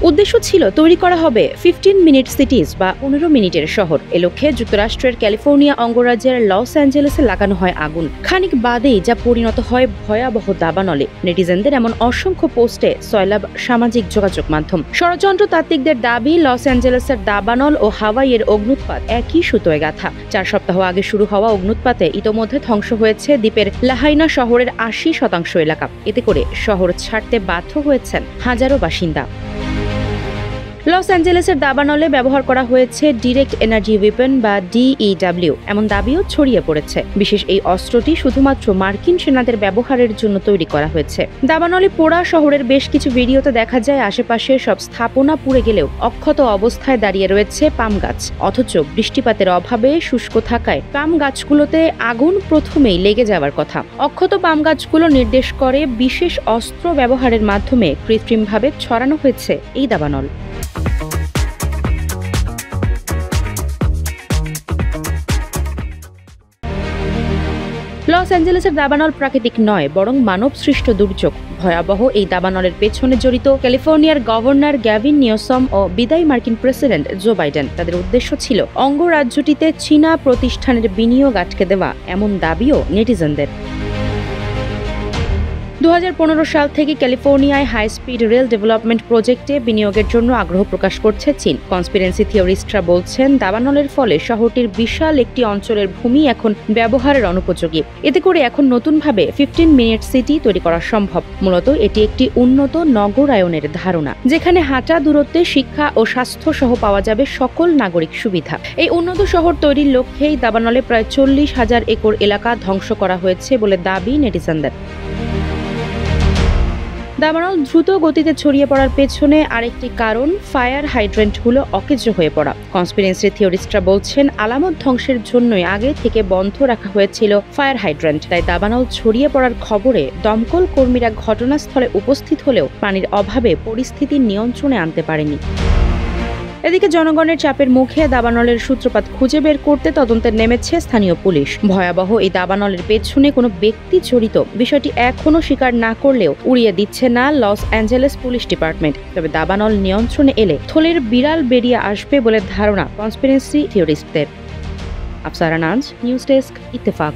উদ্দেশ্য ছিল তৈরি করা হবে 15 মিনিট সিটিজ বা 15 মিনিটের শহর। এ লক্ষ্যে যুক্তরাষ্ট্রের ক্যালিফোর্নিয়া অঙ্গরাজ্যের লস অ্যাঞ্জেলেসে লাগানো হয় আগুন। খানিক বাদেই যা পরিণত হয় ভয়াবহ দাবানলে। নেটিজেনদের এমন অসংখ্য পোস্টে সয়লাব সামাজিক যোগাযোগ মাধ্যম। ষড়যন্ত্রতাত্ত্বিকদের দাবি, লস অ্যাঞ্জেলেসের দাবানল ও হাওয়াইয়ের অগ্নুৎপাত একই সুতোয় গাঁথা। 4 সপ্তাহ আগে শুরু হওয়া অগ্নুৎপাতে ইতোমধ্যে ধ্বংস হয়েছে দ্বীপের লাহাইনা শহরের 80% এলাকা। এতে করে শহর ছাড়তে বাধ্য হয়েছেন হাজারো বাসিন্দা। লস অ্যাঞ্জেলেসের দাবানলে ব্যবহার করা হয়েছে ডিরেক্ট এনার্জি ওয়েপন বা DEW, এমন দাবিও ছড়িয়ে পড়েছে। বিশেষ এই অস্ত্রটি শুধুমাত্র মার্কিন সেনাদের ব্যবহারের জন্য তৈরি করা হয়েছে। দাবানলে পোড়া শহরের বেশ কিছু ভিডিওতে দেখা যায় আশেপাশে সব স্থাপনা পুড়ে গেলেও অক্ষত অবস্থায় দাঁড়িয়ে রয়েছে পাম গাছ। অথচ বৃষ্টিপাতের অভাবে শুষ্ক থাকায় পাম গাছগুলোতে আগুন প্রথমেই লেগে যাওয়ার কথা। অক্ষত পাম গাছগুলো নির্দেশ করে বিশেষ অস্ত্র ব্যবহারের মাধ্যমে কৃত্রিমভাবে ছড়ানো হয়েছে এই দাবানল। লস অ্যাঞ্জেলেসের দাবানল প্রাকৃতিক নয়, বরং মানব সৃষ্ট দুর্যোগ। ভয়াবহ এই দাবানলের পেছনে জড়িত ক্যালিফোর্নিয়ার গভর্নর গ্যাভিন নিউসম ও বিদায়ী মার্কিন প্রেসিডেন্ট জো বাইডেন। তাদের উদ্দেশ্য ছিল অঙ্গরাজ্যটিতে চীনা প্রতিষ্ঠানের বিনিয়োগ আটকে দেওয়া, এমন দাবিও নেটিজেনদের। 2015 সাল থেকে ক্যালিফোর্নিয়ায় হাই স্পিড রেল ডেভেলপমেন্ট প্রজেক্টে বিনিয়োগের জন্য আগ্রহ প্রকাশ করছে চীন। কনস্পিরেন্সি থিওরিস্টরা বলছেন দাবানলের ফলে শহরটির বিশাল একটি অঞ্চলের ভূমি এখন ব্যবহারের অনুপযোগী। এতে করে এখন নতুনভাবে 15 মিনিট সিটি তৈরি করা সম্ভব। মূলত এটি একটি উন্নত নগরায়নের ধারণা, যেখানে হাঁটা দূরত্বে শিক্ষা ও স্বাস্থ্য সহ পাওয়া যাবে সকল নাগরিক সুবিধা। এই উন্নত শহর তৈরির লক্ষ্যেই দাবানলে প্রায় 40,000 একর এলাকা ধ্বংস করা হয়েছে বলে দাবি নেটিজেনদের। দাবানল দ্রুত গতিতে ছড়িয়ে পড়ার পেছনে আরেকটি কারণ ফায়ার হাইড্রেন্টগুলো অকেজো হয়ে পড়া। কনস্পিরেন্সি থিওরিস্টরা বলছেন আলামত ধ্বংসের জন্যই আগে থেকে বন্ধ রাখা হয়েছিল ফায়ার হাইড্রেন্ট। তাই দাবানল ছড়িয়ে পড়ার খবরে দমকল কর্মীরা ঘটনাস্থলে উপস্থিত হলেও পানির অভাবে পরিস্থিতি নিয়ন্ত্রণে আনতে পারেনি। এদিকে জনগণের চাপের মুখে দাবানলের সূত্রপাত খুঁজে বের করতে তদন্তে নেমেছে স্থানীয় পুলিশ। ভয়াবহ এই দাবানলের পেছনে কোনো ব্যক্তি জড়িত বিষয়টি এখনও স্বীকার না করলেও উড়িয়ে দিচ্ছে না লস অ্যাঞ্জেলেস পুলিশ ডিপার্টমেন্ট। তবে দাবানল নিয়ন্ত্রণে এলে থলের বিড়াল বেরিয়ে আসবে বলে ধারণা কনস্পিরেন্সি থিওরিস্টদের। আফসারা নাজ, নিউজ ডেস্ক, ইত্তেফাক।